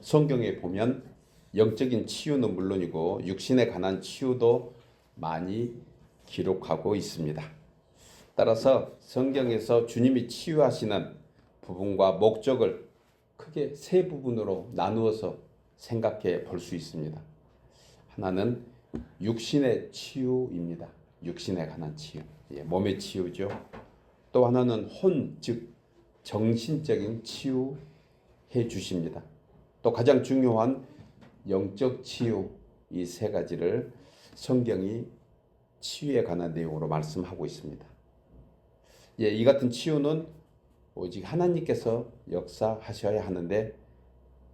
성경에 보면 영적인 치유는 물론이고 육신에 관한 치유도 많이 기록하고 있습니다. 따라서 성경에서 주님이 치유하시는 부분과 목적을 크게 세 부분으로 나누어서 생각해 볼 수 있습니다. 하나는 육신의 치유입니다. 육신에 관한 치유, 몸의 치유죠. 또 하나는 혼, 즉 정신적인 치유해 주십니다. 또 가장 중요한 영적 치유, 이 세 가지를 성경이 치유에 관한 내용으로 말씀하고 있습니다. 이 같은 치유는 오직 하나님께서 역사하셔야 하는데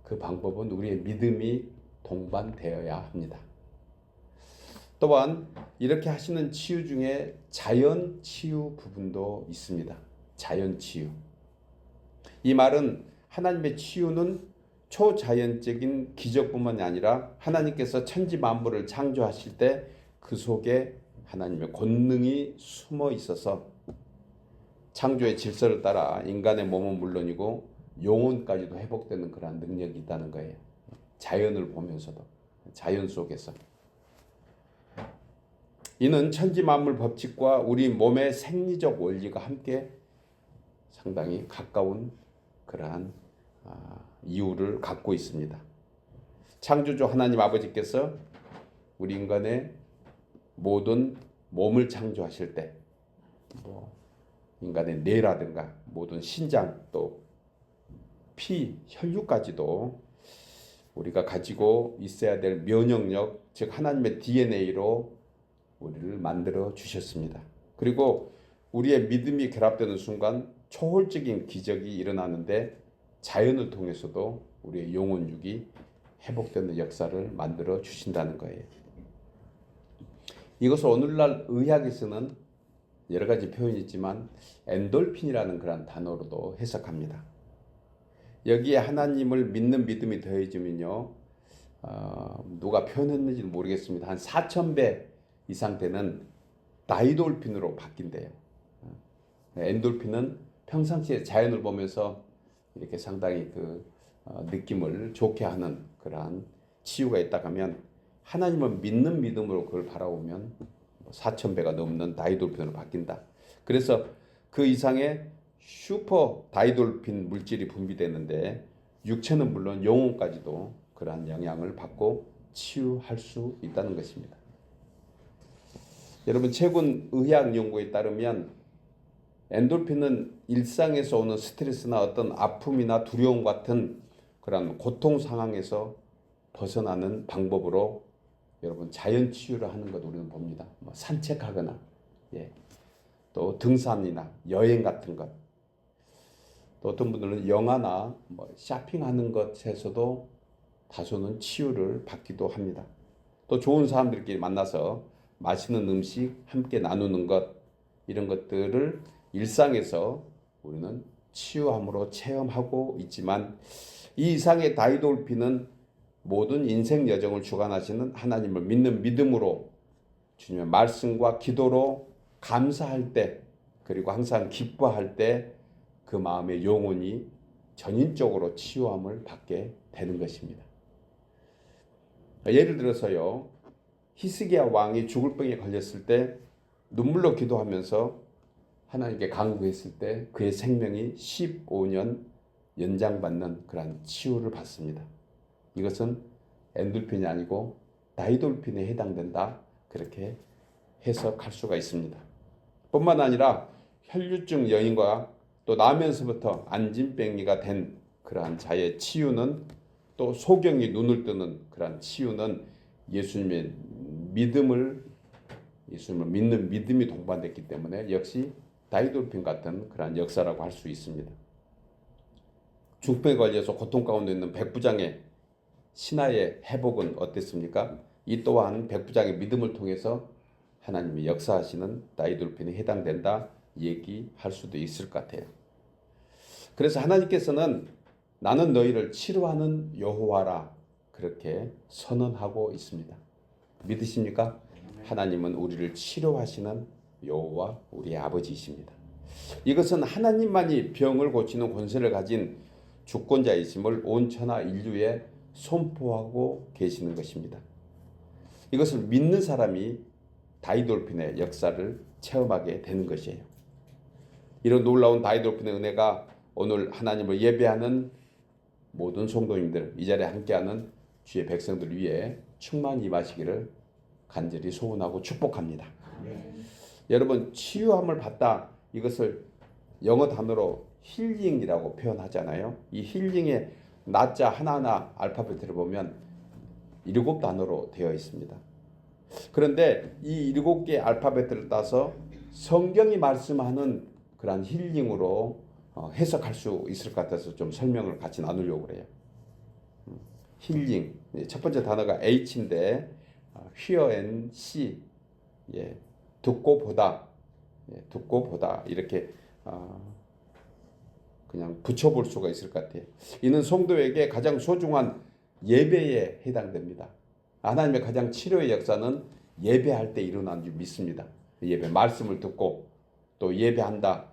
그 방법은 우리의 믿음이 동반되어야 합니다. 또한 이렇게 하시는 치유 중에 자연 치유 부분도 있습니다. 자연 치유. 이 말은 하나님의 치유는 초자연적인 기적뿐만이 아니라 하나님께서 천지 만물을 창조하실 때 그 속에 하나님의 권능이 숨어 있어서 창조의 질서를 따라 인간의 몸은 물론이고 영혼까지도 회복되는 그런 능력이 있다는 거예요. 자연을 보면서도, 자연 속에서. 이는 천지 만물 법칙과 우리 몸의 생리적 원리가 함께 상당히 가까운 그러한 이유를 갖고 있습니다. 창조주 하나님 아버지께서 우리 인간의 모든 몸을 창조하실 때 인간의 뇌라든가 모든 신장 또 피, 혈류까지도 우리가 가지고 있어야 될 면역력, 즉 하나님의 DNA로 우리를 만들어 주셨습니다. 그리고 우리의 믿음이 결합되는 순간 초월적인 기적이 일어나는데 자연을 통해서도 우리의 영혼육이 회복되는 역사를 만들어 주신다는 거예요. 이것을 오늘날 의학에서는 여러 가지 표현이 있지만 엔돌핀이라는 그런 단어로도 해석합니다. 여기에 하나님을 믿는 믿음이 더해지면요, 누가 표현했는지는 모르겠습니다. 한 4,000배 이상 되는 다이돌핀으로 바뀐대요. 엔돌핀은 평상시에 자연을 보면서 이렇게 상당히 느낌을 좋게 하는 그러한 치유가 있다 하면 하나님을 믿는 믿음으로 그걸 바라보면 4,000배가 넘는 다이돌핀으로 바뀐다. 그래서 그 이상의 슈퍼 다이돌핀 물질이 분비되는데 육체는 물론 영혼까지도 그러한 영향을 받고 치유할 수 있다는 것입니다. 여러분, 최근 의학 연구에 따르면 엔돌핀은 일상에서 오는 스트레스나 어떤 아픔이나 두려움 같은 그런 고통 상황에서 벗어나는 방법으로 여러분 자연 치유를 하는 것 우리는 봅니다. 산책하거나 또 등산이나 여행 같은 것, 또 어떤 분들은 영화나 쇼핑하는 것에서도 다소는 치유를 받기도 합니다. 또 좋은 사람들끼리 만나서 맛있는 음식 함께 나누는 것, 이런 것들을 일상에서 우리는 치유함으로 체험하고 있지만 이 이상의 다이돌핀은 모든 인생 여정을 주관하시는 하나님을 믿는 믿음으로 주님의 말씀과 기도로 감사할 때, 그리고 항상 기뻐할 때 그 마음의 영혼이 전인적으로 치유함을 받게 되는 것입니다. 예를 들어서요, 히스기야 왕이 죽을 병에 걸렸을 때 눈물로 기도하면서 하나님께 간구했을 때 그의 생명이 15년 연장받는 그런 치유를 받습니다. 이것은 엔돌핀이 아니고 다이돌핀에 해당된다, 그렇게 해석할 수가 있습니다. 뿐만 아니라 혈류증 여인과 또 나면서부터 안진병이가 된 그러한 자의 치유는, 또 소경이 눈을 뜨는 그러한 치유는 예수님을 믿는 믿음이 동반됐기 때문에 역시 다이돌핀 같은 그러한 역사라고 할 수 있습니다. 중풍에 걸려서 고통 가운데 있는 백부장의 신하의 회복은 어땠습니까? 이 또한 백부장의 믿음을 통해서 하나님이 역사하시는 다이돌핀에 해당된다 얘기할 수도 있을 것 같아요. 그래서 하나님께서는 나는 너희를 치료하는 여호와라 그렇게 선언하고 있습니다. 믿으십니까? 하나님은 우리를 치료하시는 여호와 우리의 아버지이십니다. 이것은 하나님만이 병을 고치는 권세를 가진 주권자이심을 온 천하 인류에 선포하고 계시는 것입니다. 이것을 믿는 사람이 다이돌핀의 역사를 체험하게 되는 것이에요. 이런 놀라운 다이돌핀의 은혜가 오늘 하나님을 예배하는 모든 성도님들, 이 자리에 함께하는 주의 백성들 위해 충만히 임하시기를 간절히 소원하고 축복합니다. 여러분, 치유함을 받다, 이것을 영어 단어로 힐링이라고 표현하잖아요. 이 힐링의 나자 하나하나 알파벳을 보면 7단어로 되어 있습니다. 그런데 이 7개의 알파벳을 따서 성경이 말씀하는 그러한 힐링으로 해석할 수 있을 것 같아서 좀 설명을 같이 나누려고 그래요. 힐링, 첫 번째 단어가 H인데 hear and see, 듣고 보다, 듣고 보다 이렇게 그냥 붙여볼 수가 있을 것 같아요. 이는 성도에게 가장 소중한 예배에 해당됩니다. 하나님의 가장 치료의 역사는 예배할 때 일어난 줄 믿습니다. 예배 말씀을 듣고 또 예배한다,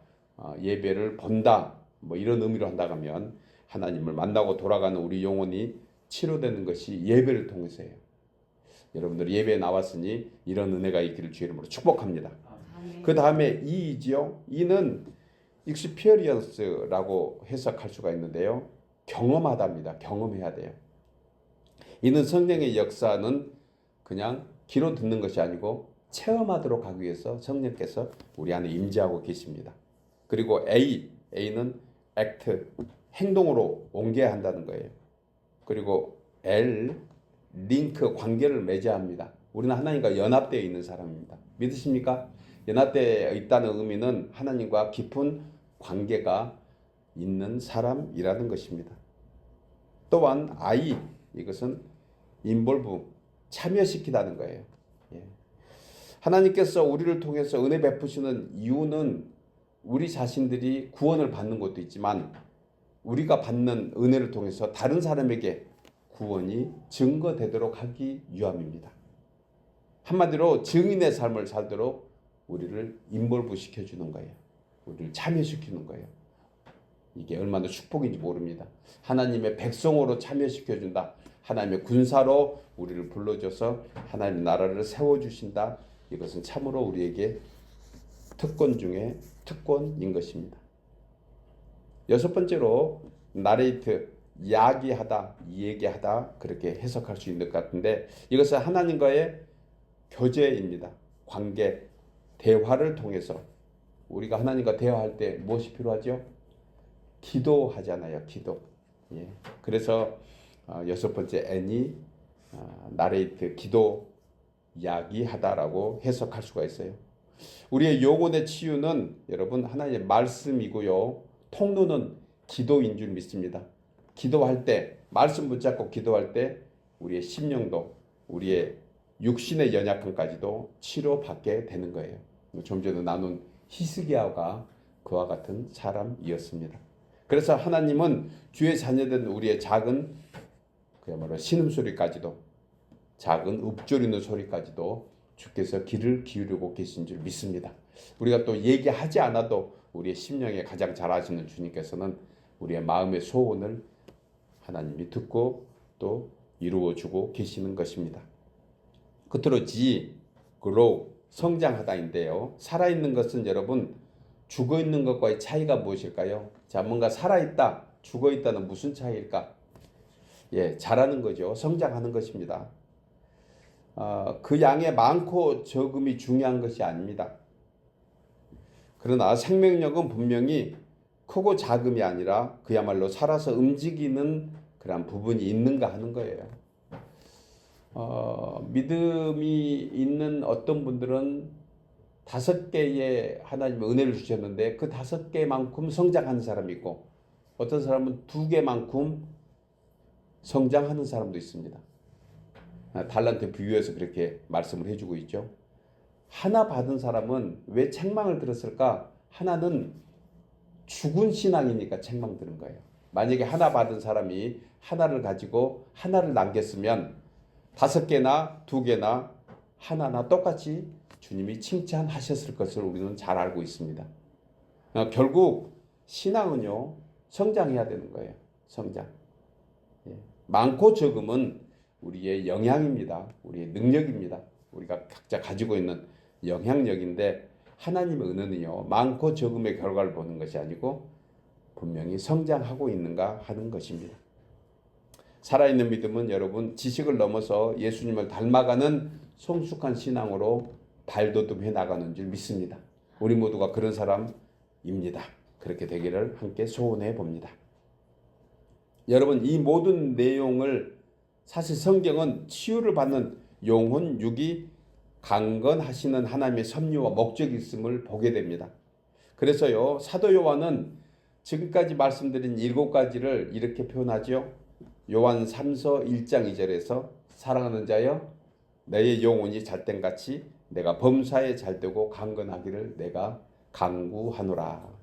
예배를 본다, 뭐 이런 의미로 한다고 하면 하나님을 만나고 돌아가는 우리 영혼이 치료되는 것이 예배를 통해서예요. 여러분들 예배에 나왔으니 이런 은혜가 있기를 주의 이름으로 축복합니다. 그 다음에 E이지요. E는 experience라고 해석할 수가 있는데요. 경험하다입니다. 경험해야 돼요. 이는 성령의 역사는 그냥 귀로 듣는 것이 아니고 체험하도록 하기 위해서 성령께서 우리 안에 임재하고 계십니다. 그리고 A는 act, 행동으로 옮겨야 한다는 거예요. 그리고 L, 링크, 관계를 맺어야 합니다. 우리는 하나님과 연합되어 있는 사람입니다. 믿으십니까? 연합되어 있다는 의미는 하나님과 깊은 관계가 있는 사람이라는 것입니다. 또한 I, 이것은 involve, 참여시키다는 거예요. 하나님께서 우리를 통해서 은혜 베푸시는 이유는 우리 자신들이 구원을 받는 것도 있지만 우리가 받는 은혜를 통해서 다른 사람에게 구원이 증거되도록 하기 위함입니다. 한마디로 증인의 삶을 살도록 우리를 인볼브 시켜주는 거예요. 우리를 참여시키는 거예요. 이게 얼마나 축복인지 모릅니다. 하나님의 백성으로 참여시켜준다. 하나님의 군사로 우리를 불러줘서 하나님의 나라를 세워주신다. 이것은 참으로 우리에게 특권 중에 특권인 것입니다. 여섯 번째로 나레이트, 이야기하다, 얘기하다 그렇게 해석할 수 있는 것 같은데 이것은 하나님과의 교제입니다. 관계, 대화를 통해서 우리가 하나님과 대화할 때 무엇이 필요하죠? 기도하잖아요. 기도. 그래서 여섯 번째 N이 나레이트, 기도, 이야기하다라고 해석할 수가 있어요. 우리의 영혼의 치유는 여러분 하나님의 말씀이고요. 통로는 기도인 줄 믿습니다. 기도할 때, 말씀 붙잡고 기도할 때 우리의 심령도 우리의 육신의 연약함까지도 치료받게 되는 거예요. 좀 전에 나눈 히스기야가 그와 같은 사람이었습니다. 그래서 하나님은 주의 자녀된 우리의 작은 그야말로 신음소리까지도 작은 읊조리는 소리까지도 주께서 귀를 기울이고 계신 줄 믿습니다. 우리가 또 얘기하지 않아도 우리의 심령에 가장 잘 아시는 주님께서는 우리의 마음의 소원을 하나님이 듣고 또 이루어주고 계시는 것입니다. 끝으로 G, grow, 성장하다인데요. 살아있는 것은 여러분 죽어있는 것과의 차이가 무엇일까요? 자, 뭔가 살아있다, 죽어있다는 무슨 차이일까? 자라는 거죠. 성장하는 것입니다. 그 양의 많고 적음이 중요한 것이 아닙니다. 그러나 생명력은 분명히 크고 작음이 아니라 그야말로 살아서 움직이는 그런 부분이 있는가 하는 거예요. 믿음이 있는 어떤 분들은 5개의 하나님의 은혜를 주셨는데 그 5개만큼 성장하는 사람이 있고 어떤 사람은 2개만큼 성장하는 사람도 있습니다. 달란트 비유해서 그렇게 말씀을 해주고 있죠. 하나 받은 사람은 왜 책망을 들었을까? 하나는 죽은 신앙이니까 책망 들은 거예요. 만약에 하나 받은 사람이 하나를 가지고 하나를 남겼으면 5개나 2개나 하나나 똑같이 주님이 칭찬하셨을 것을 우리는 잘 알고 있습니다. 결국 신앙은요 성장해야 되는 거예요. 성장. 많고 적음은 우리의 영향입니다. 우리의 능력입니다. 우리가 각자 가지고 있는 영향력인데 하나님의 은혜는요, 많고 적음의 결과를 보는 것이 아니고 분명히 성장하고 있는가 하는 것입니다. 살아있는 믿음은 여러분 지식을 넘어서 예수님을 닮아가는 성숙한 신앙으로 발돋움해 나가는 줄 믿습니다. 우리 모두가 그런 사람입니다. 그렇게 되기를 함께 소원해 봅니다. 여러분, 이 모든 내용을 사실 성경은 치유를 받는 영혼 육이 강건하시는 하나님의 섭리와 목적이 있음을 보게 됩니다. 그래서요, 사도 요한은 지금까지 말씀드린 7가지를 이렇게 표현하죠. 요한 3서 1장 2절에서 사랑하는 자여 너의 영혼이 잘된같이 내가 범사에 잘되고 강건하기를 내가 간구하노라.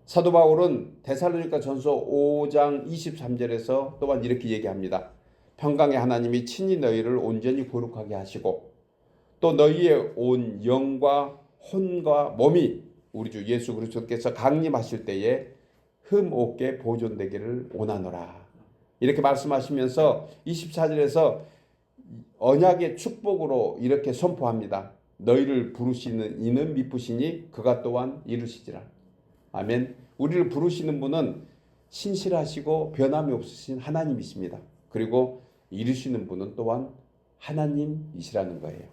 사도 바울은 데살로니가 전서 5장 23절에서 또한 이렇게 얘기합니다. 평강의 하나님이 친히 너희를 온전히 거룩하게 하시고 또 너희의 온 영과 혼과 몸이 우리 주 예수 그리스도께서 강림하실 때에 흠 없게 보존되기를 원하노라. 이렇게 말씀하시면서 24절에서 언약의 축복으로 이렇게 선포합니다. 너희를 부르시는 이는 미쁘시니 그가 또한 이루시리라. 아멘. 우리를 부르시는 분은 신실하시고 변함이 없으신 하나님이십니다. 그리고 이루시는 분은 또한 하나님이시라는 거예요.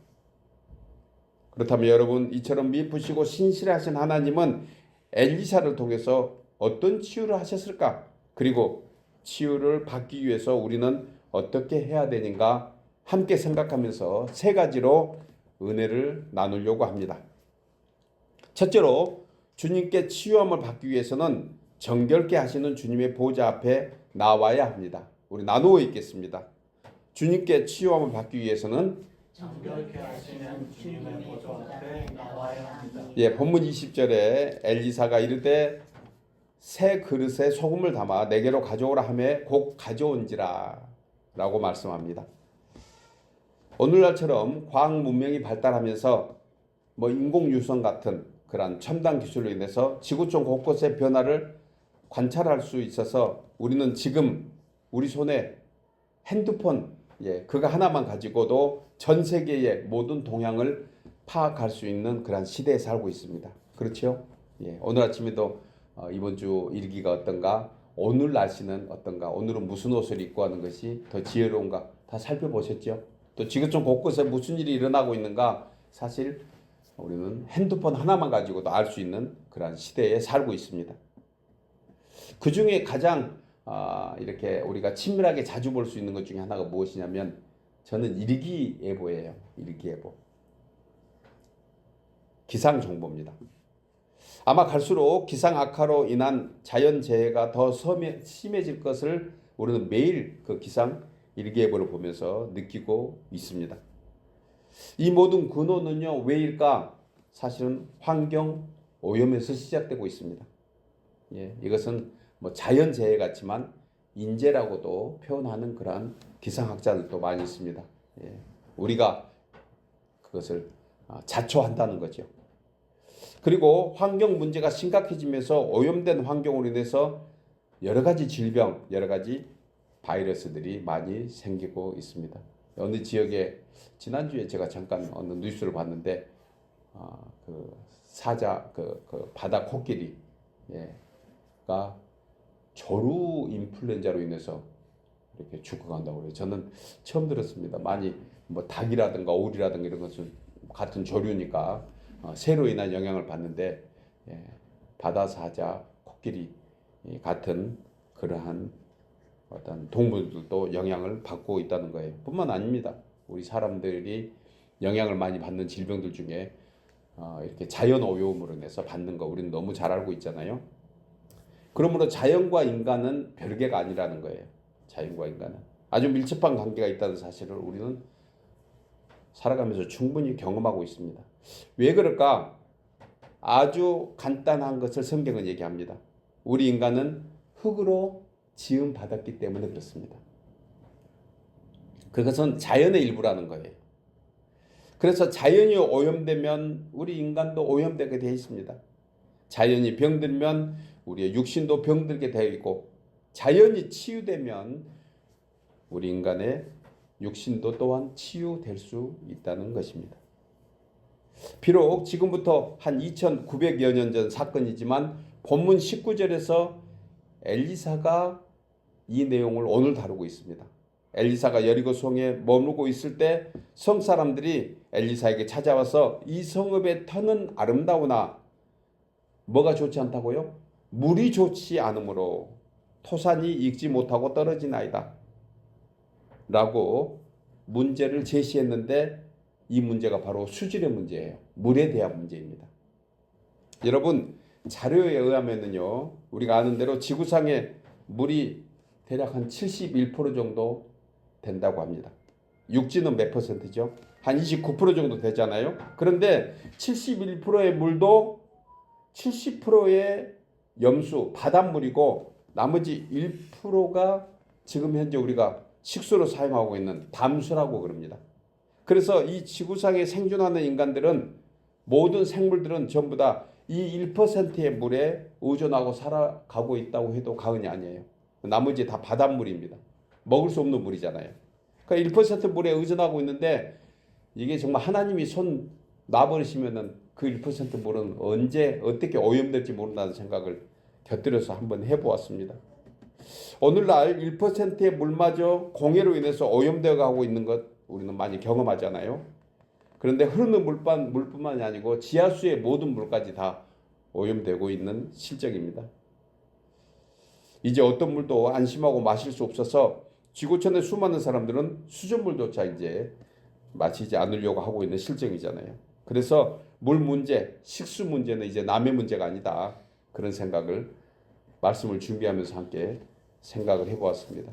그렇다면 여러분, 이처럼 미쁘시고 신실하신 하나님은 엘리사를 통해서 어떤 치유를 하셨을까? 그리고 치유를 받기 위해서 우리는 어떻게 해야 되는가? 함께 생각하면서 3가지로 은혜를 나누려고 합니다. 첫째로 주님께 치유함을 받기 위해서는 정결케 하시는 주님의 보좌 앞에 나와야 합니다. 우리 나누어 읽겠습니다. 주님께 치유함을 받기 위해서는 정결케 하시는 주님의 보좌 앞에 나와야 합니다. 본문 20절에 엘리사가 이르되 새 그릇에 소금을 담아 내게로 가져오라 하매 곧 가져온지라 라고 말씀합니다. 오늘날처럼 과학 문명이 발달하면서 인공유성 같은 그런 첨단 기술로 인해서 지구촌 곳곳의 변화를 관찰할 수 있어서 우리는 지금 우리 손에 핸드폰 그거 하나만 가지고도 전 세계의 모든 동향을 파악할 수 있는 그런 시대에 살고 있습니다. 그렇죠? 오늘 아침에도 이번 주 일기가 어떤가, 오늘 날씨는 어떤가, 오늘은 무슨 옷을 입고 하는 것이 더 지혜로운가 다 살펴보셨죠? 또 지구촌 곳곳에 무슨 일이 일어나고 있는가, 사실 우리는 핸드폰 하나만 가지고도 알 수 있는 그런 시대에 살고 있습니다. 그 중에 가장 이렇게 우리가 친밀하게 자주 볼 수 있는 것 중에 하나가 무엇이냐면 저는 일기예보예요. 일기예보. 기상정보입니다. 아마 갈수록 기상 악화로 인한 자연재해가 더 심해질 것을 우리는 매일 그 기상 일기예보를 보면서 느끼고 있습니다. 이 모든 근원은요, 왜일까? 사실은 환경 오염에서 시작되고 있습니다. 이것은 자연재해 같지만 인재라고도 표현하는 그러한 기상학자들도 많이 있습니다. 우리가 그것을 자초한다는 거죠. 그리고 환경 문제가 심각해지면서 오염된 환경으로 인해서 여러 가지 질병, 여러 가지 바이러스들이 많이 생기고 있습니다. 어느 지역에 지난주에 제가 잠깐 어느 뉴스를 봤는데 그 사자 그 바다 코끼리가 조류 인플루엔자로 인해서 이렇게 죽어간다고 그래요. 저는 처음 들었습니다. 많이 닭이라든가 오리라든가 이런 것은 같은 조류니까 새로 인한 영향을 받는데 바다 사자, 코끼리 같은 그러한 어떤 동물들도 영향을 받고 있다는 거예요. 뿐만 아닙니다. 우리 사람들이 영향을 많이 받는 질병들 중에 이렇게 자연 오염으로 인해서 받는 거 우리는 너무 잘 알고 있잖아요. 그러므로 자연과 인간은 별개가 아니라는 거예요. 자연과 인간은 아주 밀접한 관계가 있다는 사실을 우리는 살아가면서 충분히 경험하고 있습니다. 왜 그럴까? 아주 간단한 것을 성경은 얘기합니다. 우리 인간은 흙으로 지음 받았기 때문에 그렇습니다. 그것은 자연의 일부라는 거예요. 그래서 자연이 오염되면 우리 인간도 오염되게 되어 있습니다. 자연이 병들면 우리의 육신도 병들게 되어 있고, 자연이 치유되면 우리 인간의 육신도 또한 치유될 수 있다는 것입니다. 비록 지금부터 한 2900여 년 전 사건이지만 본문 19절에서 엘리사가 이 내용을 오늘 다루고 있습니다. 엘리사가 여리고 성에 머물고 있을 때 성 사람들이 엘리사에게 찾아와서 이 성읍의 터는 아름다우나 뭐가 좋지 않다고요? 물이 좋지 않으므로 토산이 익지 못하고 떨어지나이다 라고 문제를 제시했는데 이 문제가 바로 수질의 문제예요. 물에 대한 문제입니다. 여러분, 자료에 의하면요, 우리가 아는 대로 지구상의 물이 대략 한 71% 정도 된다고 합니다. 육지는 몇 %죠? 한 29% 정도 되잖아요. 그런데 71%의 물도 70%의 염수, 바닷물이고 나머지 1%가 지금 현재 우리가 식수로 사용하고 있는 담수라고 그럽니다. 그래서 이 지구상에 생존하는 인간들은, 모든 생물들은 전부 다 이 1%의 물에 의존하고 살아가고 있다고 해도 과언이 아니에요. 나머지 다 바닷물입니다. 먹을 수 없는 물이잖아요. 그러니까 1% 물에 의존하고 있는데 이게 정말 하나님이 손 놔버리시면은 그 1% 물은 언제 어떻게 오염될지 모른다는 생각을 곁들여서 한번 해보았습니다. 오늘날 1%의 물마저 공해로 인해서 오염되어 가고 있는 것 우리는 많이 경험하잖아요. 그런데 흐르는 물뿐만이 아니고 지하수의 모든 물까지 다 오염되고 있는 실정입니다. 이제 어떤 물도 안심하고 마실 수 없어서 지구촌의 수많은 사람들은 수돗물조차 이제 마시지 않으려고 하고 있는 실정이잖아요. 그래서 물 문제, 식수 문제는 이제 남의 문제가 아니다. 그런 생각을 말씀을 준비하면서 함께 생각을 해보았습니다.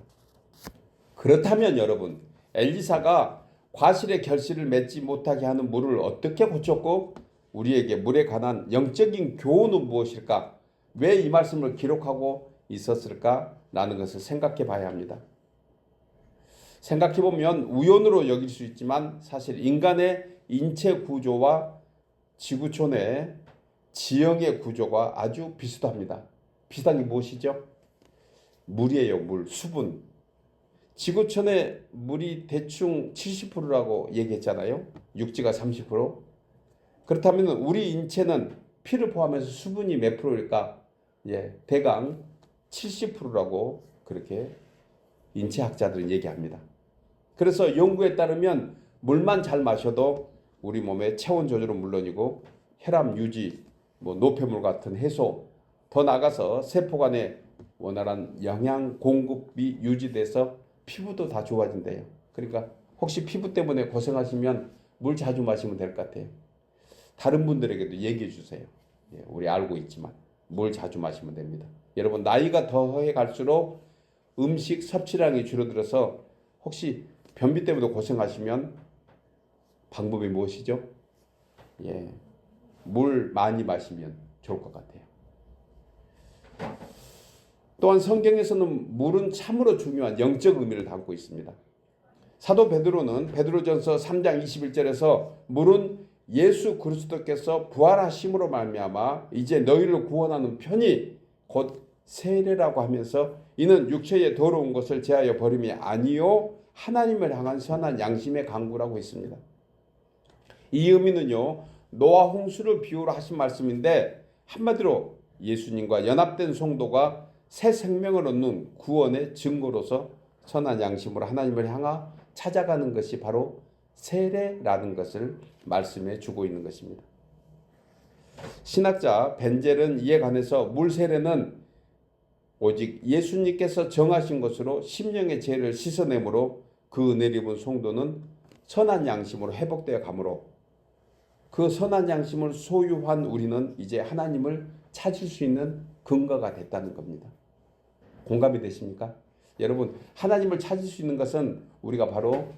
그렇다면 여러분, 엘리사가 과실의 결실을 맺지 못하게 하는 물을 어떻게 고쳤고 우리에게 물에 관한 영적인 교훈은 무엇일까? 왜 이 말씀을 기록하고 있었을까? 라는 것을 생각해 봐야 합니다. 생각해 보면 우연으로 여길 수 있지만 사실 인간의 인체 구조와 지구촌의 지형의 구조가 아주 비슷합니다. 비슷한 게 무엇이죠? 물이에요. 물, 수분. 지구촌의 물이 대충 70%라고 얘기했잖아요. 육지가 30%. 그렇다면 우리 인체는 피를 포함해서 수분이 몇 프로일까? 대강 70%라고 그렇게 인체학자들은 얘기합니다. 그래서 연구에 따르면 물만 잘 마셔도 우리 몸의 체온 조절은 물론이고 혈압 유지, 노폐물 같은 해소, 더 나아가서 세포 간의 원활한 영양 공급이 유지돼서 피부도 다 좋아진대요. 그러니까 혹시 피부 때문에 고생하시면 물 자주 마시면 될 것 같아요. 다른 분들에게도 얘기해 주세요. 우리 알고 있지만 물 자주 마시면 됩니다. 여러분, 나이가 더해 갈수록 음식 섭취량이 줄어들어서 혹시 변비 때문에 고생하시면 방법이 무엇이죠? 물 많이 마시면 좋을 것 같아요. 또한 성경에서는 물은 참으로 중요한 영적 의미를 담고 있습니다. 사도 베드로는 베드로전서 3장 21절에서 물은 예수 그리스도께서 부활하심으로 말미암아 이제 너희를 구원하는 편이 곧 세례라고 하면서 이는 육체의 더러운 것을 제하여 버림이 아니요 하나님을 향한 선한 양심의 강구라고 했습니다. 이 의미는요, 노아 홍수를 비유로 하신 말씀인데 한마디로 예수님과 연합된 성도가 새 생명을 얻는 구원의 증거로서 선한 양심으로 하나님을 향하 찾아가는 것이 바로 세례라는 것을 말씀해 주고 있는 것입니다. 신학자 벤젤은 이에 관해서 물 세례는 오직 예수님께서 정하신 것으로 심령의 죄를 씻어내므로 그 은혜를 입은 성도는 선한 양심으로 회복되어 가므로 그 선한 양심을 소유한 우리는 이제 하나님을 찾을 수 있는 근거가 됐다는 겁니다. 공감이 되십니까? 여러분, 하나님을 찾을 수 있는 것은 우리가 바로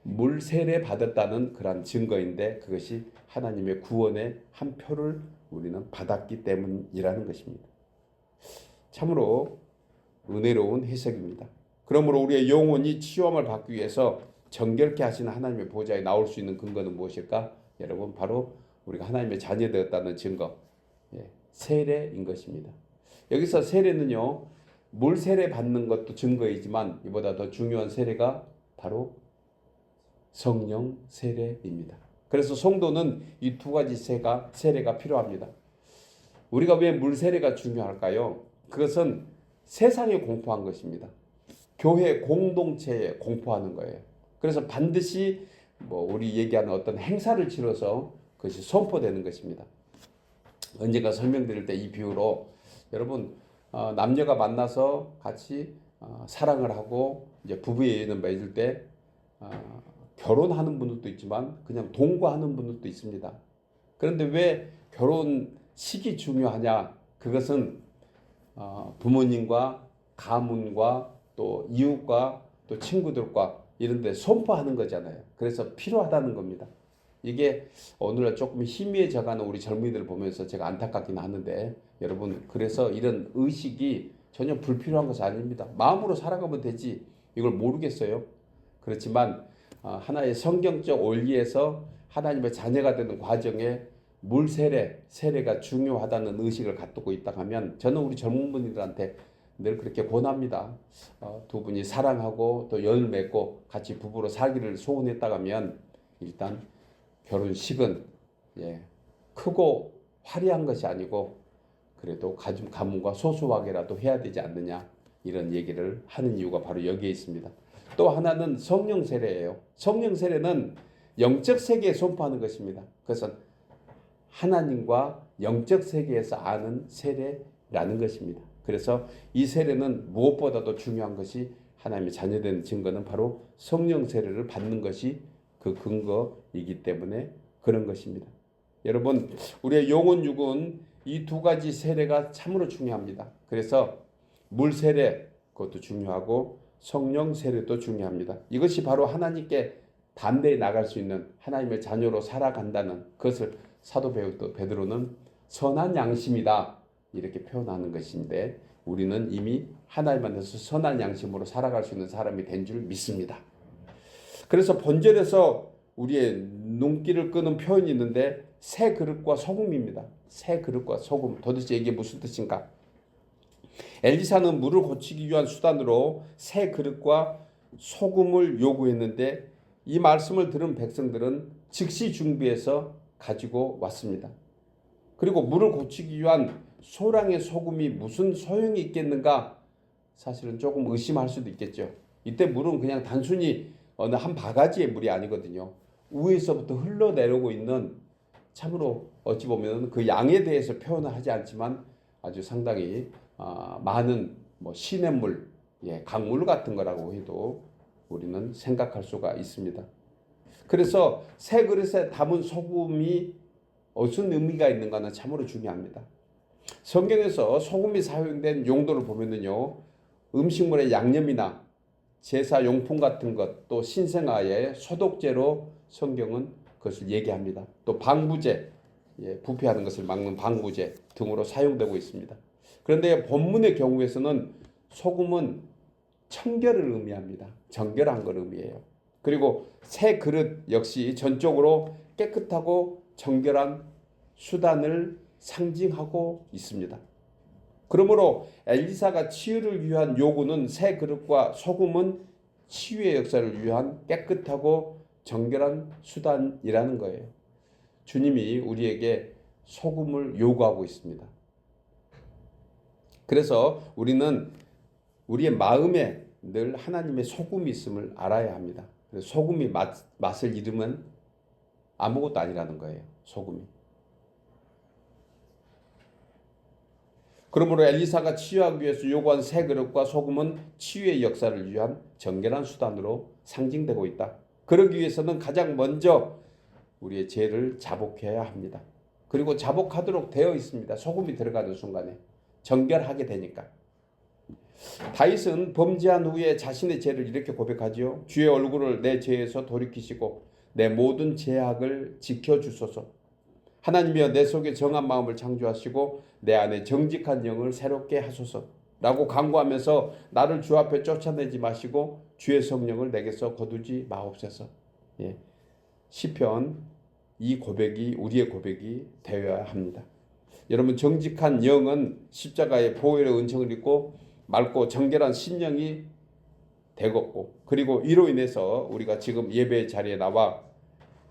물 세례 받았다는 그런 증거인데 그것이 하나님의 구원의 한 표를 우리는 받았기 때문이라는 것입니다. 참으로 은혜로운 해석입니다. 그러므로 우리의 영혼이 치유함을 받기 위해서 정결케 하시는 하나님의 보좌에 나올 수 있는 근거는 무엇일까? 여러분, 바로 우리가 하나님의 자녀되었다는 증거, 세례인 것입니다. 여기서 세례는요, 물 세례 받는 것도 증거이지만 이보다 더 중요한 세례가 바로 성령 세례입니다. 그래서 성도는 이 두 가지 세례가 필요합니다. 우리가 왜 물 세례가 중요할까요? 그것은 세상에 공포한 것입니다. 교회 공동체에 공포하는 거예요. 그래서 반드시 우리 얘기하는 어떤 행사를 치러서 그것이 선포되는 것입니다. 언젠가 설명드릴 때 이 비유로 여러분 남녀가 만나서 같이 사랑을 하고 이제 부부의 인연을 맺을 때 결혼하는 분들도 있지만 그냥 동거하는 분들도 있습니다. 그런데 왜 결혼식이 중요하냐? 그것은 부모님과 가문과 또 이웃과 또 친구들과 이런 데 선포하는 거잖아요. 그래서 필요하다는 겁니다. 이게 오늘날 조금 희미해져가는 우리 젊은이들 보면서 제가 안타깝긴 하는데 여러분 그래서 이런 의식이 전혀 불필요한 것이 아닙니다. 마음으로 살아가면 되지 이걸 모르겠어요. 그렇지만 하나의 성경적 원리에서 하나님의 자녀가 되는 과정에 물 세례가 중요하다는 의식을 갖고 있다 하면 저는 우리 젊은 분들한테 늘 그렇게 권합니다. 두 분이 사랑하고 또 연을 맺고 같이 부부로 살기를 소원했다 하면 일단 결혼식은 크고 화려한 것이 아니고 그래도 가문과 소소하게라도 해야 되지 않느냐 이런 얘기를 하는 이유가 바로 여기에 있습니다. 또 하나는 성령 세례예요. 성령 세례는 영적 세계에 선포하는 것입니다. 그것은 하나님과 영적 세계에서 아는 세례라는 것입니다. 그래서 이 세례는 무엇보다도 중요한 것이 하나님의 자녀된 증거는 바로 성령 세례를 받는 것이 그 근거이기 때문에 그런 것입니다. 여러분 우리의 영혼 육은 이 두 가지 세례가 참으로 중요합니다. 그래서 물 세례 그것도 중요하고 성령 세례도 중요합니다. 이것이 바로 하나님께 담대히 나갈 수 있는 하나님의 자녀로 살아간다는 그것을 사도 베드로는 선한 양심이다 이렇게 표현하는 것인데 우리는 이미 하나님 안에서 선한 양심으로 살아갈 수 있는 사람이 된 줄 믿습니다. 그래서 본절에서 우리의 눈길을 끄는 표현이 있는데 새 그릇과 소금입니다. 새 그릇과 소금 도대체 이게 무슨 뜻인가? 엘리사는 물을 고치기 위한 수단으로 새 그릇과 소금을 요구했는데 이 말씀을 들은 백성들은 즉시 준비해서 가지고 왔습니다. 그리고 물을 고치기 위한 소량의 소금이 무슨 소용이 있겠는가? 사실은 조금 의심할 수도 있겠죠. 이때 물은 그냥 단순히 어느 한 바가지의 물이 아니거든요. 위에서부터 흘러내려오고 있는 참으로 어찌 보면 그 양에 대해서 표현을 하지 않지만 아주 상당히 많은 시냇물, 강물 같은 거라고 해도 우리는 생각할 수가 있습니다. 그래서 새 그릇에 담은 소금이 무슨 의미가 있는가는 참으로 중요합니다. 성경에서 소금이 사용된 용도를 보면은요, 음식물의 양념이나 제사 용품 같은 것, 또 신생아의 소독제로 성경은 그것을 얘기합니다. 또 방부제, 부패하는 것을 막는 방부제 등으로 사용되고 있습니다. 그런데 본문의 경우에서는 소금은 청결을 의미합니다. 정결한 걸 의미해요. 그리고 새 그릇 역시 전적으로 깨끗하고 정결한 수단을 상징하고 있습니다. 그러므로 엘리사가 치유를 위한 요구는 새 그릇과 소금은 치유의 역사를 위한 깨끗하고 정결한 수단이라는 거예요. 주님이 우리에게 소금을 요구하고 있습니다. 그래서 우리는 우리의 마음에 늘 하나님의 소금이 있음을 알아야 합니다. 그래서 소금이 맛을 잃으면 아무것도 아니라는 거예요. 소금이. 그러므로 엘리사가 치유하기 위해서 요구한 새 그릇과 소금은 치유의 역사를 위한 정결한 수단으로 상징되고 있다. 그러기 위해서는 가장 먼저 우리의 죄를 자복해야 합니다. 그리고 자복하도록 되어 있습니다. 소금이 들어가는 순간에 정결하게 되니까. 다윗은 범죄한 후에 자신의 죄를 이렇게 고백하지요. 주의 얼굴을 내 죄에서 돌이키시고 내 모든 죄악을 지켜주소서. 하나님이여 내 속에 정한 마음을 창조하시고 내 안에 정직한 영을 새롭게 하소서 라고 간구하면서 나를 주 앞에 쫓아내지 마시고 주의 성령을 내게서 거두지 마옵소서. 시편 이 고백이 우리의 고백이 되어야 합니다. 여러분 정직한 영은 십자가의 보혈의 은총을 입고 맑고 정결한 심령이 되었고, 그리고 이로 인해서 우리가 지금 예배 자리에 나와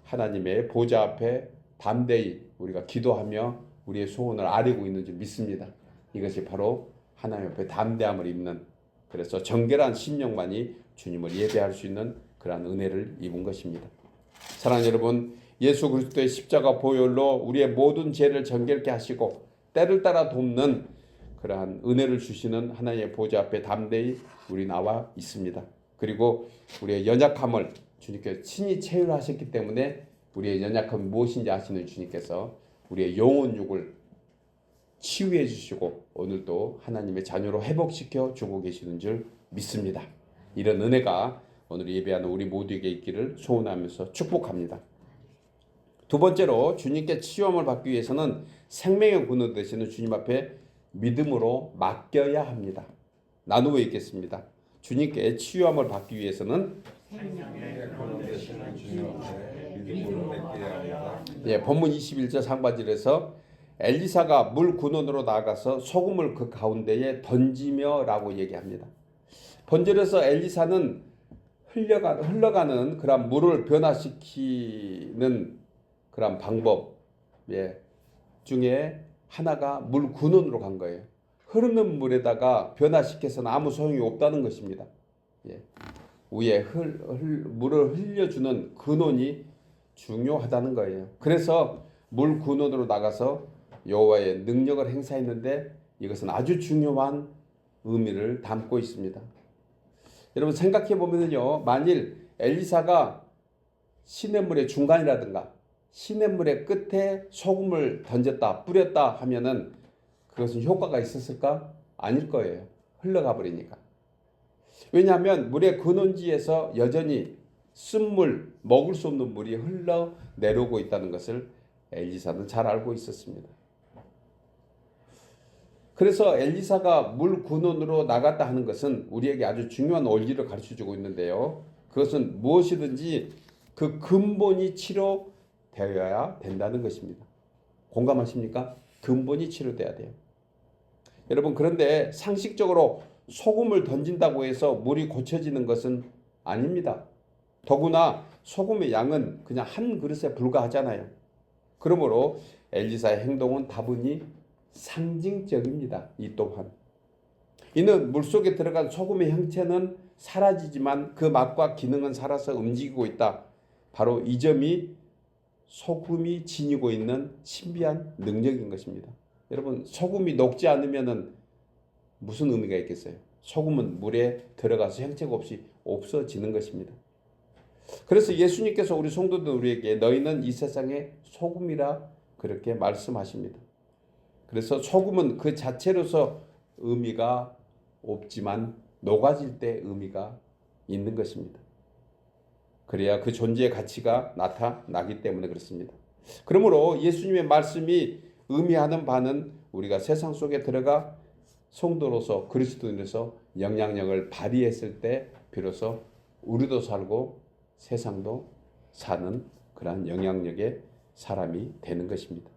하나님의 보좌 앞에 담대히 우리가 기도하며 우리의 소원을 아뢰고 있는 줄 믿습니다. 이것이 바로 하나님 앞에 담대함을 입는, 그래서 정결한 심령만이 주님을 예배할 수 있는 그러한 은혜를 입은 것입니다. 사랑하는 여러분, 예수 그리스도의 십자가 보혈로 우리의 모든 죄를 정결케 하시고 때를 따라 돕는 그러한 은혜를 주시는 하나님의 보좌 앞에 담대히 우리 나와 있습니다. 그리고 우리의 연약함을 주님께서 친히 체휼하셨기 때문에 우리의 연약함이 무엇인지 아시는 주님께서 우리의 영혼육을 치유해 주시고 오늘도 하나님의 자녀로 회복시켜 주고 계시는 줄 믿습니다. 이런 은혜가 오늘 예배하는 우리 모두에게 있기를 소원하면서 축복합니다. 두 번째로, 주님께 치유함을 받기 위해서는 생명의 근원 되시는 주님 앞에 믿음으로 맡겨야 합니다. 나누어 읽겠습니다. 주님께 치유함을 받기 위해서는 생명의 근원 되시는 주님 앞에 믿음으로 맡겨야 합니다. 본문 21절 상반절에서 엘리사가 물 근원으로 나아가서 소금을 그 가운데에 던지며 라고 얘기합니다. 본절에서 엘리사는 흘러가는 그런 물을 변화시키는 그런 방법 중에 하나가 물 근원으로 간 거예요. 흐르는 물에다가 변화시켜서는 아무 소용이 없다는 것입니다. 위에 물을 흘려주는 근원이 중요하다는 거예요. 그래서 물 근원으로 나가서 여호와의 능력을 행사했는데 이것은 아주 중요한 의미를 담고 있습니다. 여러분 생각해 보면요, 만일 엘리사가 시냇물의 중간이라든가 시냇물의 끝에 소금을 던졌다 뿌렸다 하면은 그것은 효과가 있었을까? 아닐 거예요. 흘러가 버리니까. 왜냐하면 물의 근원지에서 여전히 쓴물, 먹을 수 없는 물이 흘러 내려오고 있다는 것을 엘리사는 잘 알고 있었습니다. 그래서 엘리사가 물 근원으로 나갔다 하는 것은 우리에게 아주 중요한 원리를 가르쳐주고 있는데요. 그것은 무엇이든지 그 근본이 치료되어야 된다는 것입니다. 공감하십니까? 근본이 치료돼야 돼요. 여러분, 그런데 상식적으로 소금을 던진다고 해서 물이 고쳐지는 것은 아닙니다. 더구나 소금의 양은 그냥 한 그릇에 불과하잖아요. 그러므로 엘리사의 행동은 다분히 상징적입니다. 이 또한 이는 물속에 들어간 소금의 형체는 사라지지만 그 맛과 기능은 살아서 움직이고 있다. 바로 이 점이 소금이 지니고 있는 신비한 능력인 것입니다. 여러분, 소금이 녹지 않으면 무슨 의미가 있겠어요? 소금은 물에 들어가서 형체가 없이 없어지는 것입니다. 그래서 예수님께서 우리 성도들 우리에게 너희는 이 세상의 소금이라 그렇게 말씀하십니다. 그래서 소금은 그 자체로서 의미가 없지만 녹아질 때 의미가 있는 것입니다. 그래야 그 존재의 가치가 나타나기 때문에 그렇습니다. 그러므로 예수님의 말씀이 의미하는 바는 우리가 세상 속에 들어가 성도로서 그리스도인으로서 영향력을 발휘했을 때 비로소 우리도 살고 세상도 사는 그러한 영향력의 사람이 되는 것입니다.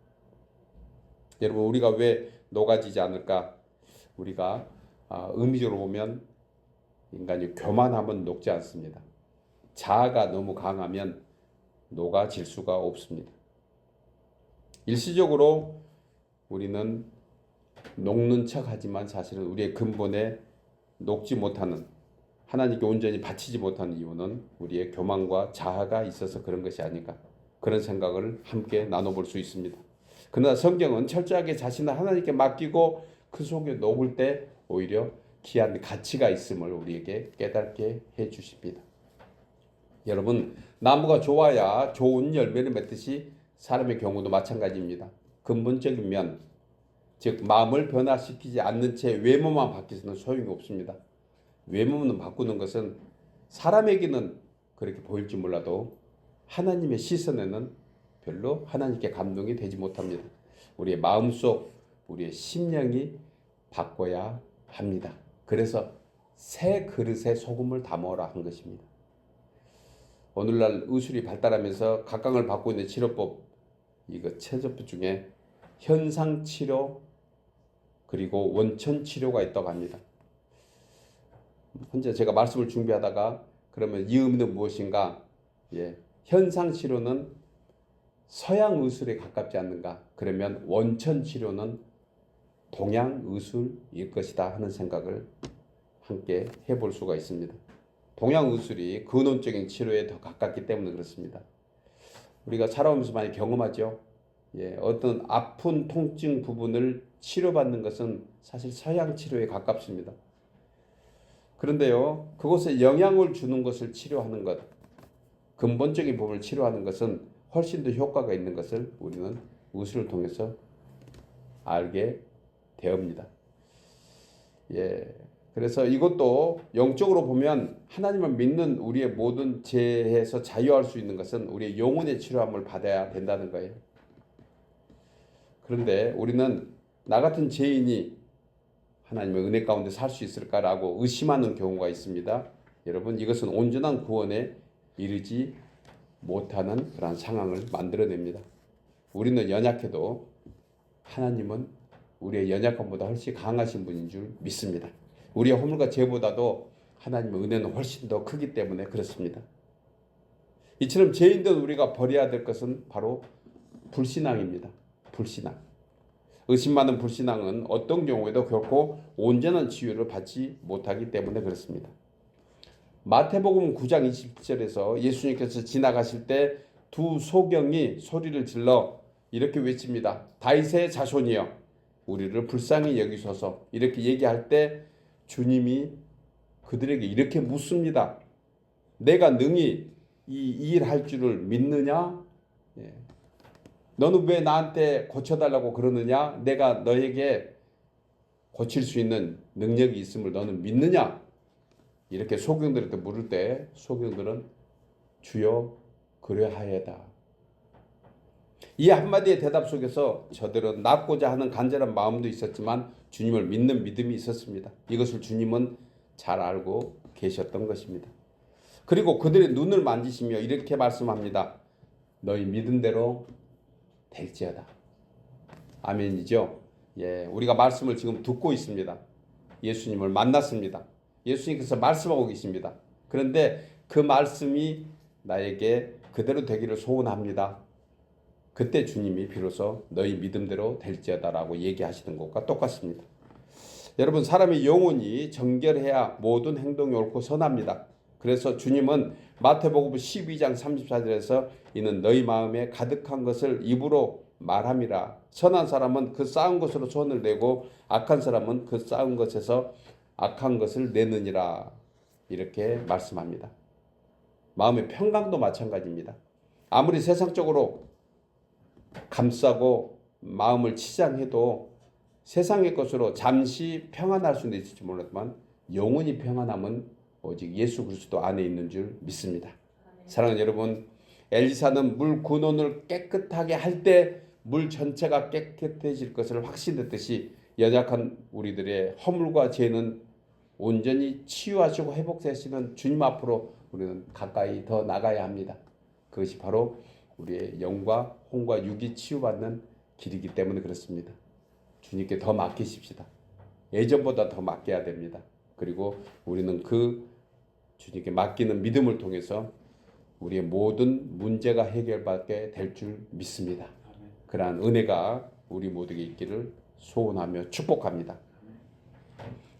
여러분, 우리가 왜 녹아지지 않을까? 우리가 의미적으로 보면 인간이 교만하면 녹지 않습니다. 자아가 너무 강하면 녹아질 수가 없습니다. 일시적으로 우리는 녹는 척하지만 사실은 우리의 근본에 녹지 못하는, 하나님께 온전히 바치지 못하는 이유는 우리의 교만과 자아가 있어서 그런 것이 아닌가, 그런 생각을 함께 나눠볼 수 있습니다. 그러나 성경은 철저하게 자신을 하나님께 맡기고 그 속에 녹을 때 오히려 귀한 가치가 있음을 우리에게 깨닫게 해주십니다. 여러분, 나무가 좋아야 좋은 열매를 맺듯이 사람의 경우도 마찬가지입니다. 근본적인 면, 즉 마음을 변화시키지 않는 채 외모만 바뀌어서는 소용이 없습니다. 외모만 바꾸는 것은 사람에게는 그렇게 보일지 몰라도 하나님의 시선에는 별로 하나님께 감동이 되지 못합니다. 우리의 마음속, 우리의 심령이 바꿔야 합니다. 그래서 새 그릇에 소금을 담아라 한 것입니다. 오늘날 의술이 발달하면서 각광을 받고 있는 치료법, 이거 체조법 중에 현상치료 그리고 원천치료가 있다고 합니다. 혼자 제가 말씀을 준비하다가 그러면 이 의미는 무엇인가? 예, 현상 치료는 서양 의술에 가깝지 않는가? 그러면 원천 치료는 동양 의술일 것이다 하는 생각을 함께 해볼 수가 있습니다. 동양 의술이 근원적인 치료에 더 가깝기 때문에 그렇습니다. 우리가 살아오면서 많이 경험하죠. 예, 어떤 아픈 통증 부분을 치료받는 것은 사실 서양 치료에 가깝습니다. 그런데요, 그곳에 영향을 주는 것을 치료하는 것, 근본적인 부분을 치료하는 것은 훨씬 더 효과가 있는 것을 우리는 의술을 통해서 알게 되옵니다. 예, 그래서 이것도 영적으로 보면 하나님을 믿는 우리의 모든 죄에서 자유할 수 있는 것은 우리의 영혼의 치료함을 받아야 된다는 거예요. 그런데 우리는 나 같은 죄인이 하나님의 은혜 가운데 살 수 있을까라고 의심하는 경우가 있습니다. 여러분, 이것은 온전한 구원에 이르지 못하는 그런 상황을 만들어냅니다. 우리는 연약해도 하나님은 우리의 연약함보다 훨씬 강하신 분인 줄 믿습니다. 우리의 허물과 죄보다도 하나님의 은혜는 훨씬 더 크기 때문에 그렇습니다. 이처럼 죄인된 우리가 버려야 될 것은 바로 불신앙입니다. 불신앙. 의심 많은 불신앙은 어떤 경우에도 결코 온전한 치유를 받지 못하기 때문에 그렇습니다. 마태복음 9장 20절에서 예수님께서 지나가실 때 두 소경이 소리를 질러 이렇게 외칩니다. 다윗의 자손이여 우리를 불쌍히 여기소서. 이렇게 얘기할 때 주님이 그들에게 이렇게 묻습니다. 내가 능히 이 일 할 줄을 믿느냐? 예. 너는 왜 나한테 고쳐달라고 그러느냐? 내가 너에게 고칠 수 있는 능력이 있음을 너는 믿느냐? 이렇게 소경들한테 물을 때 소경들은 주여 그래하여다. 이 한마디의 대답 속에서 저들은 낫고자 하는 간절한 마음도 있었지만 주님을 믿는 믿음이 있었습니다. 이것을 주님은 잘 알고 계셨던 것입니다. 그리고 그들의 눈을 만지시며 이렇게 말씀합니다. 너희 믿은 대로 될지어다. 아멘이죠. 예, 우리가 말씀을 지금 듣고 있습니다. 예수님을 만났습니다. 예수님께서 말씀하고 계십니다. 그런데 그 말씀이 나에게 그대로 되기를 소원합니다. 그때 주님이 비로소 너희 믿음대로 될지어다라고 얘기하시는 것과 똑같습니다. 여러분, 사람의 영혼이 정결해야 모든 행동이 옳고 선합니다. 그래서 주님은 마태복음 12장 34절에서 이는 너희 마음에 가득한 것을 입으로 말함이라. 선한 사람은 그 쌓은 것으로 손을 내고 악한 사람은 그 쌓은 것에서 악한 것을 내느니라. 이렇게 말씀합니다. 마음의 평강도 마찬가지입니다. 아무리 세상적으로 감싸고 마음을 치장해도 세상의 것으로 잠시 평안할 수는 있을지 몰랐지만 영원히 평안함은 오직 예수 그리스도 안에 있는 줄 믿습니다. 사랑하는 여러분, 엘리사는 물 근원을 깨끗하게 할 때 물 전체가 깨끗해질 것을 확신했듯이 연약한 우리들의 허물과 죄는 온전히 치유하시고 회복되시는 주님 앞으로 우리는 가까이 더 나가야 합니다. 그것이 바로 우리의 영과 혼과 육이 치유받는 길이기 때문에 그렇습니다. 주님께 더 맡기십시다. 예전보다 더 맡겨야 됩니다. 그리고 우리는 그 주님께 맡기는 믿음을 통해서 우리의 모든 문제가 해결받게 될 줄 믿습니다. 그러한 은혜가 우리 모두에게 있기를 소원하며 축복합니다.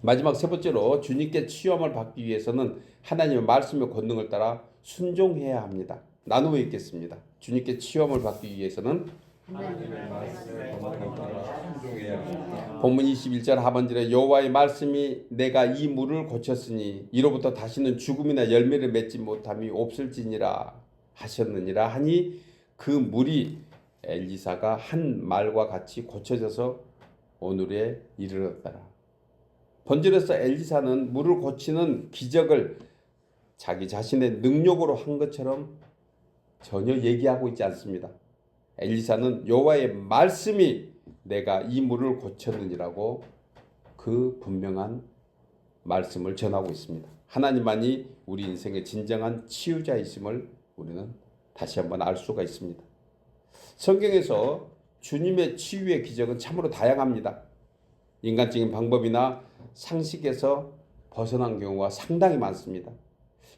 마지막 세 번째로 주님께 치유함을 받기 위해서는 하나님의 말씀의 권능을 따라 순종해야 합니다. 나누어 읽겠습니다. 주님께 치유함을 받기 위해서는 하나님의 말씀에 권능을 따라 순종해야 합니다. 본문 21절 하반절에 여호와의 말씀이 내가 이 물을 고쳤으니 이로부터 다시는 죽음이나 열매를 맺지 못함이 없을지니라 하셨느니라 하니 그 물이 엘리사가 한 말과 같이 고쳐져서 오늘에 이르렀더라. 본절에서 엘리사는 물을 고치는 기적을 자기 자신의 능력으로 한 것처럼 전혀 얘기하고 있지 않습니다. 엘리사는 여호와의 말씀이 내가 이 물을 고쳤느니라고 그 분명한 말씀을 전하고 있습니다. 하나님만이 우리 인생의 진정한 치유자이심을 우리는 다시 한번 알 수가 있습니다. 성경에서 주님의 치유의 기적은 참으로 다양합니다. 인간적인 방법이나 상식에서 벗어난 경우가 상당히 많습니다.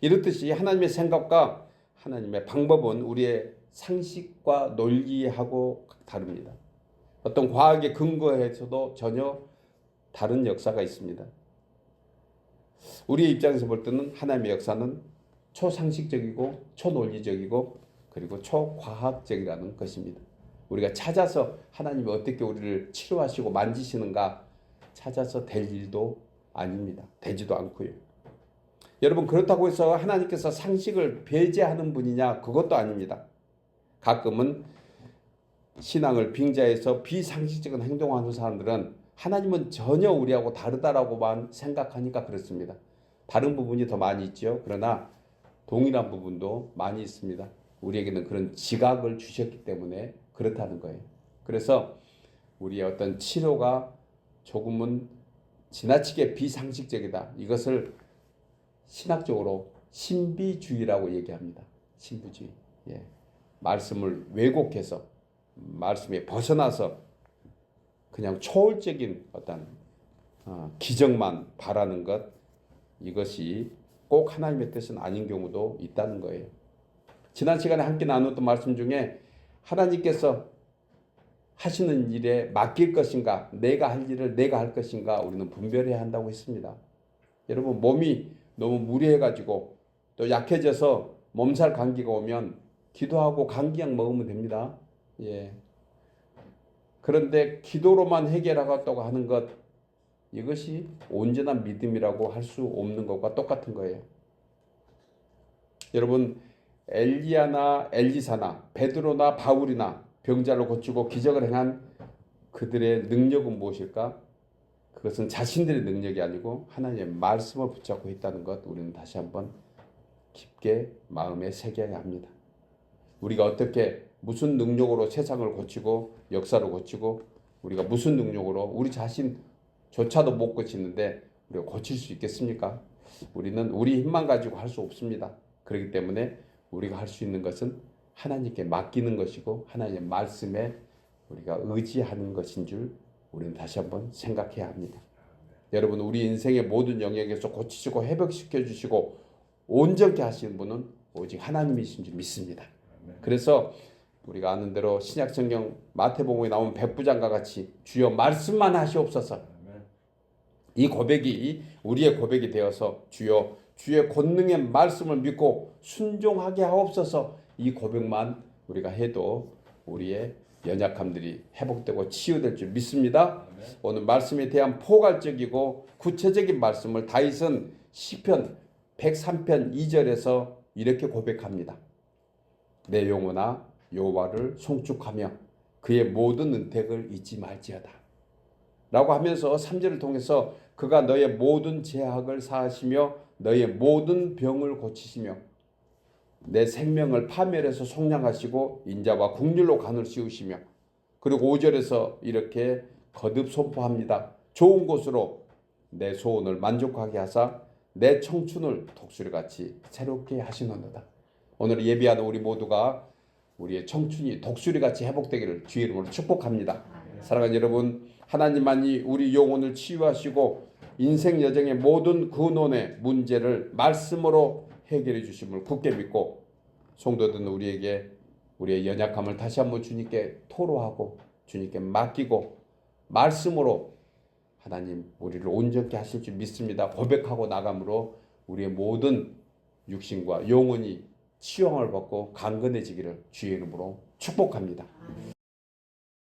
이렇듯이 하나님의 생각과 하나님의 방법은 우리의 상식과 논리하고 다릅니다. 어떤 과학에 근거해서도 전혀 다른 역사가 있습니다. 우리의 입장에서 볼 때는 하나님의 역사는 초상식적이고 초논리적이고 그리고 초과학적이라는 것입니다. 우리가 찾아서 하나님이 어떻게 우리를 치료하시고 만지시는가 찾아서 될 일도 아닙니다. 되지도 않고요. 여러분, 그렇다고 해서 하나님께서 상식을 배제하는 분이냐? 그것도 아닙니다. 가끔은 신앙을 빙자해서 비상식적인 행동하는 사람들은 하나님은 전혀 우리하고 다르다라고만 생각하니까 그렇습니다. 다른 부분이 더 많이 있죠. 그러나 동일한 부분도 많이 있습니다. 우리에게는 그런 지각을 주셨기 때문에 그렇다는 거예요. 그래서 우리의 어떤 치료가 조금은 지나치게 비상식적이다. 이것을 신학적으로 신비주의라고 얘기합니다. 신비주의. 예. 말씀을 왜곡해서 말씀에 벗어나서 그냥 초월적인 어떤 기적만 바라는 것, 이것이 꼭 하나님의 뜻은 아닌 경우도 있다는 거예요. 지난 시간에 함께 나눴던 말씀 중에 하나님께서 하시는 일에 맡길 것인가, 내가 할 일을 내가 할 것인가 우리는 분별해야 한다고 했습니다. 여러분, 몸이 너무 무리해가지고 또 약해져서 몸살 감기가 오면 기도하고 감기약 먹으면 됩니다. 예. 그런데 기도로만 해결하겠다고 하는 것, 이것이 온전한 믿음이라고 할 수 없는 것과 똑같은 거예요. 여러분, 엘리야나 엘리사나 베드로나 바울이나 병자를 고치고 기적을 행한 그들의 능력은 무엇일까? 그것은 자신들의 능력이 아니고 하나님의 말씀을 붙잡고 있다는 것, 우리는 다시 한번 깊게 마음에 새겨야 합니다. 우리가 어떻게 무슨 능력으로 세상을 고치고 역사를 고치고 우리가 무슨 능력으로 우리 자신조차도 못 고치는데 우리가 고칠 수 있겠습니까? 우리는 우리 힘만 가지고 할 수 없습니다. 그렇기 때문에 우리가 할 수 있는 것은 하나님께 맡기는 것이고 하나님의 말씀에 우리가 의지하는 것인 줄 우리는 다시 한번 생각해야 합니다. 여러분, 우리 인생의 모든 영역에서 고치시고 회복시켜 주시고 온전케 하시는 분은 오직 하나님이신 줄 믿습니다. 그래서 우리가 아는 대로 신약성경 마태복음에 나온 백부장과 같이 주여 말씀만 하시옵소서, 이 고백이 우리의 고백이 되어서 주여 주의 권능의 말씀을 믿고 순종하게 하옵소서, 이 고백만 우리가 해도 우리의 연약함들이 회복되고 치유될 줄 믿습니다. 오늘 말씀에 대한 포괄적이고 구체적인 말씀을 다윗은 시편 103편 2절에서 이렇게 고백합니다. 내 영혼아 여호와를 송축하며 그의 모든 은택을 잊지 말지어다 라고 하면서 3절을 통해서 그가 너의 모든 죄악을 사하시며 너의 모든 병을 고치시며 내 생명을 파멸해서 속량하시고 인자와 국률로 간을 씌우시며, 그리고 5절에서 이렇게 거듭 선포합니다. 좋은 곳으로 내 소원을 만족하게 하사 내 청춘을 독수리같이 새롭게 하시는도다. 오늘 예비하는 우리 모두가 우리의 청춘이 독수리같이 회복되기를 주의 이름으로 축복합니다. 사랑하는 여러분, 하나님만이 우리 영혼을 치유하시고 인생 여정의 모든 근원의 문제를 말씀으로 해결해 주심을 굳게 믿고 성도들은 우리에게 우리의 연약함을 다시 한번 주님께 토로하고 주님께 맡기고 말씀으로 하나님 우리를 온전케 하실 줄 믿습니다. 고백하고 나감으로 우리의 모든 육신과 영혼이 치유함을 받고 강건해지기를 주의 이름으로 축복합니다.